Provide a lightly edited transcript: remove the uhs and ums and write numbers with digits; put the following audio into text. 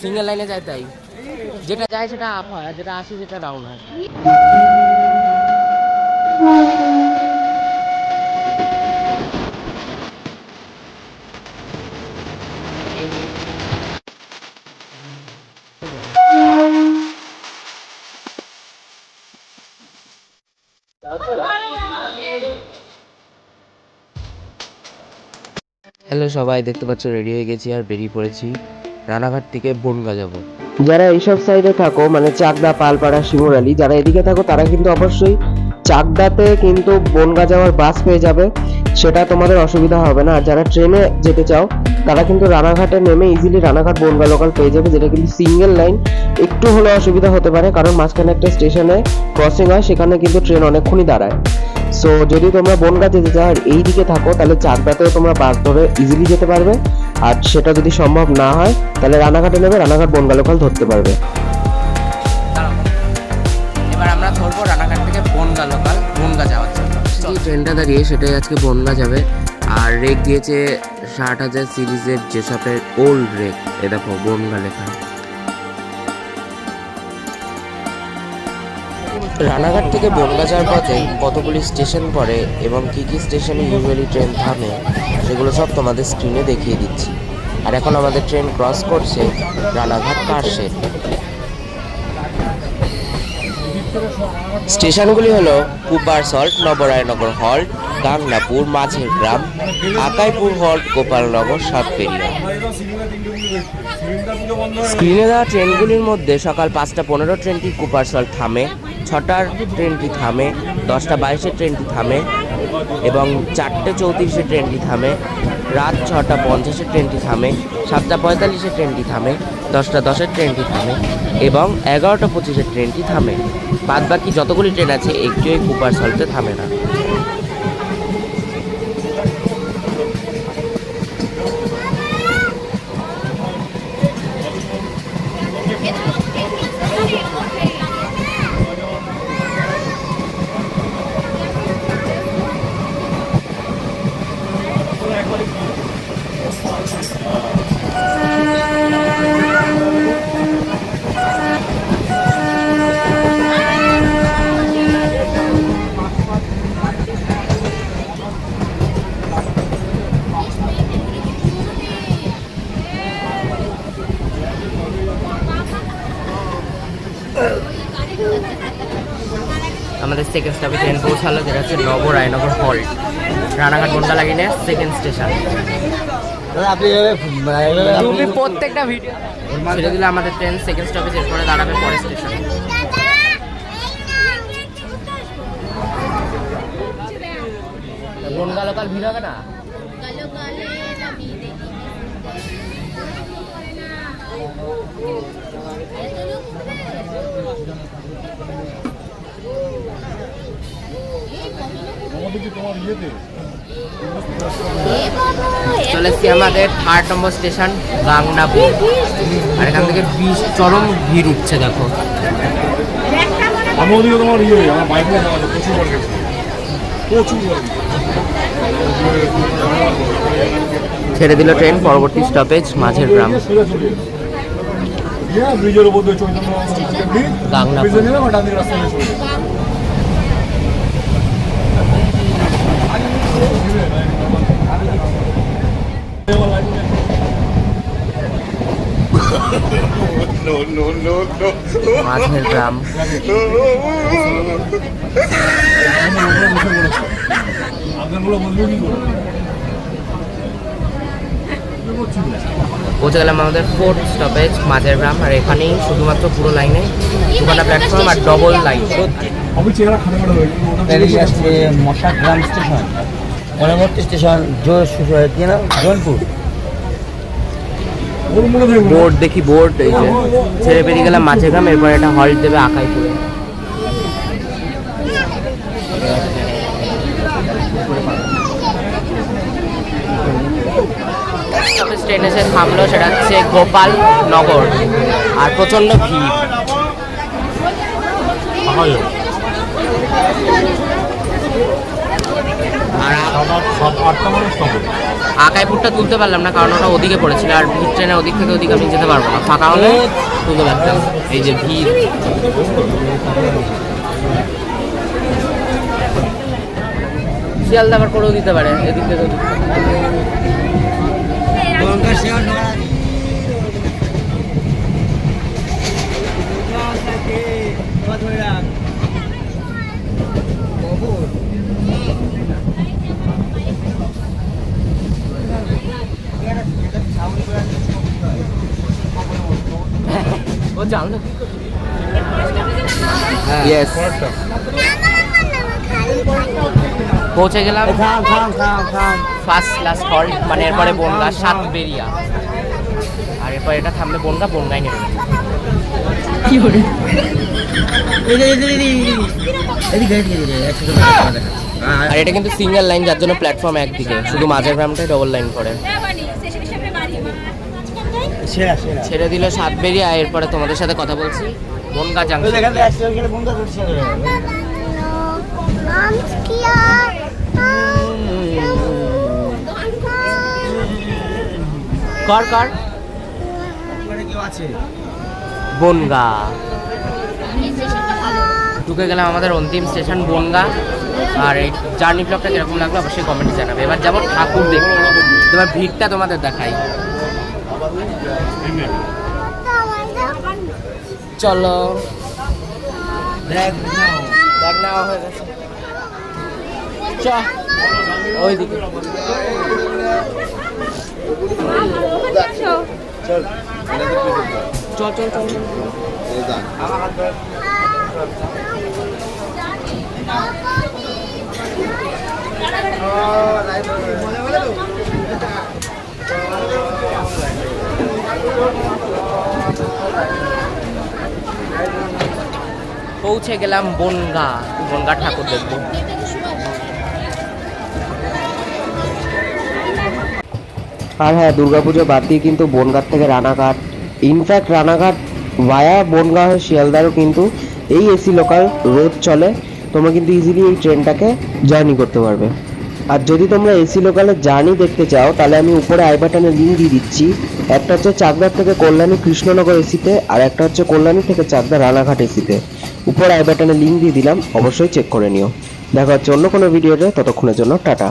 Single লাইনে যায়, তাই যেটা যায় সেটা আপ হয়, আর যেটা আসে সেটা ডাউন হয়। হ্যালো সবাই, দেখতে পাচ্ছ রেডি হয়ে গেছি আর বেরিয়ে পড়েছি রানাঘাট থেকে বনগাঁ যাব। যারা এইসব সাইডে থাকো, মানে চাকদা, পালপাড়া, শিমুরালি, যারা এদিকে থাকো তারা কিন্তু অবশ্যই চাকদাতে কিন্তু বনগাঁ যাওয়ার বাস পেয়ে যাবে, সেটা তোমাদের অসুবিধা হবে না। আর যারা ট্রেনে যেতে চাও তারা কিন্তু রানাঘাটে নেমে ইজিলি রানাঘাট বনগাঁ লোকাল পেয়ে যাবে, যেটা কিন্তু সিঙ্গেল লাইন। একটু হলে অসুবিধা হতে পারে, কারণ মাঝখানে একটা স্টেশনে ক্রসিং হয়, সেখানে কিন্তু ট্রেন অনেকক্ষণই দাঁড়ায়। সো যদি তোমরা বনগাঁ যেতে চাও আর এই দিকে থাকো, তাহলে চাকদাতেও তোমরা বাস ধরে ইজিলি যেতে পারবে। আর সেটা যদি সম্ভব না হয় তাহলে রানাঘাটে নেবে, রানাঘাট বনগাঁ লোকাল ধরতে পারবে। এবার আমরা ধরবো রানাঘাট থেকে বনগাঁ লোকাল, বনগাঁ যাওয়ার জন্য। যে ট্রেনটা দাঁড়িয়ে সেটাই আজকে বনগাঁ যাবে। আর রেক দিয়েছে 60,000 সিরিজের যেসবের ওল্ড রেক, এ দেখো বনগাঁ লেখা। রানাঘাট থেকে বনগাঁ যাওয়ার পথে কতগুলি স্টেশন পড়ে এবং কি কি স্টেশনে ইউজুয়ালি ট্রেন থামে সেগুলো সব তোমাদের স্ক্রিনে দেখিয়ে দিচ্ছি। আর এখন আমাদের ট্রেন ক্রস করছে রানাঘাট কারশেড। স্টেশনগুলি হলো কুপারসল্ট, নবরায়নগর হল্ট, গাংনাপুর, মাঝের গ্রাম, আকাইপুর হল্ট, গোপালনগর, সাতপেরিয়া। স্ক্রিনে দেওয়া ট্রেনগুলির মধ্যে সকাল 5:15 ট্রেনটি কুপারসল্ট থামে, 6টার ট্রেনটি থামে, 10:22 ট্রেনটি থামে এবং 4:34 ট্রেনটি থামে, রাত 6:50 ট্রেনটি থামে, 7:45 ট্রেনটি থামে, 10:10 ট্রেনটি থামে এবং 11:25 ট্রেনটি থামে। বাদ বাকি যতগুলি ট্রেন আছে একটিও কুপারসল্টে থামে না। আমাদের সেকেন্ড স্টপে ট্রেন পৌঁছালো, যেটা হচ্ছে নবরায়নগর হল্ট, রানাঘাট বনগাঁ লাইনে সেকেন্ড স্টেশন। তুমি প্রত্যেকটা ভিডিও ছেড়ে দিলে আমাদের ট্রেন সেকেন্ড স্টপেজ, এরপরে দাঁড়াবে পরের স্টেশন। বনগাঁ লোকাল ভিড় হবে না? চলে এসছি আমাদের 3rd নম্বর স্টেশন গাংনাপুর। আর এখান থেকে চরম ভিড় উঠছে, দেখো। ছেড়ে দিল ট্রেন, পরবর্তী স্টপেজ মাঝের গ্রাম, গাংনাপুর। মাঝের গ্রাম। পৌঁছে গেলাম আমাদের 4th স্টপেজ মাঝের গ্রাম। আর এখানেই শুধুমাত্র পুরো লাইনে 2খানা প্ল্যাটফর্ম আর ডবল লাইন। মশা গ্রাম স্টেশন, পরবর্তী স্টেশন জোনপুর। বোর্ড দেখি, বোর্ড এই যে ছেড়ে বেরিয়ে গেলাম মাঝের গ্রাম, এরপর এটা হল্ট দেবে আকাইপুরে। ট্রেন এসে থামলো, সেটা হচ্ছে গোপালনগর, আর প্রচণ্ড ভিড়। আর আকাইপুরটা তুলতে পারলাম না, কারণ ওটা ওদিকে পড়েছিল, আর ভিড় ট্রেনে ওদিক থেকে ওদিকে আমি যেতে পারবো না, ফাঁকা হলে তুলতে পারতাম। এই যে ভিড়, শিয়ালদা আবার করেও দিতে পারে এদিক থেকে ওদিক থেকে। ও জানলো ইয়েস, পৌঁছে গেলাম ফার্স্ট ক্লাস হল্ট, মানে এরপরে বনগা সাতবেরিয়া, আর এরপর এটা থামবে বনগা, বনগায় নেবে। কি করে আর এটা কিন্তু সিঙ্গেল লাইন, যার জন্য প্ল্যাটফর্ম একদিকে, শুধু মাঝের গ্রামটাই ডবল লাইন করে। ছেড়ে দিল সাতবেরিয়া, এরপরে তোমাদের সাথে কথা বলছি বনগা জাংশন। কর কর বনগা ঢুকে গেলাম আমাদের অন্তিম স্টেশন বনগা। আর এই জার্নি ব্লগটা কিরকম লাগলো অবশ্যই কমেন্টে জানাবে। এবার যাবো ঠাকুর দেখতে, তোমার ভিড়টা তোমাদের দেখাই, চলো। ব্যাগ নেওয়া হয়ে গেছে, চ ওইদিকে চল চল চল। পৌঁছে গেলাম বনগা, বনগা ঠাকুর দেখবো। আর হ্যাঁ, দুর্গাপুজো বাদ দিয়ে কিন্তু বনগাঁ থেকে রানাঘাট, ইনফ্যাক্ট রানাঘাট ভায়া বনগাঁ হয়ে শিয়ালদারও কিন্তু এই এসি লোকাল রোজ চলে, তোমরা কিন্তু ইজিলি এই ট্রেনটাকে জার্নি করতে পারবে। আর যদি তোমরা এসি লোকালের জার্নি দেখতে চাও, তাহলে আমি উপরে আই বাটনে লিঙ্ক দিয়ে দিচ্ছি। একটা হচ্ছে চাকদার থেকে কল্যাণী কৃষ্ণনগর এসিতে, আর একটা হচ্ছে কল্যাণী থেকে চাকদা রানাঘাট এসিতে। উপরে আই বাটনে লিঙ্ক দিয়ে দিলাম, অবশ্যই চেক করে নিও। দেখা হচ্ছে অন্য কোনো ভিডিওতে, ততক্ষণের জন্য টাটা।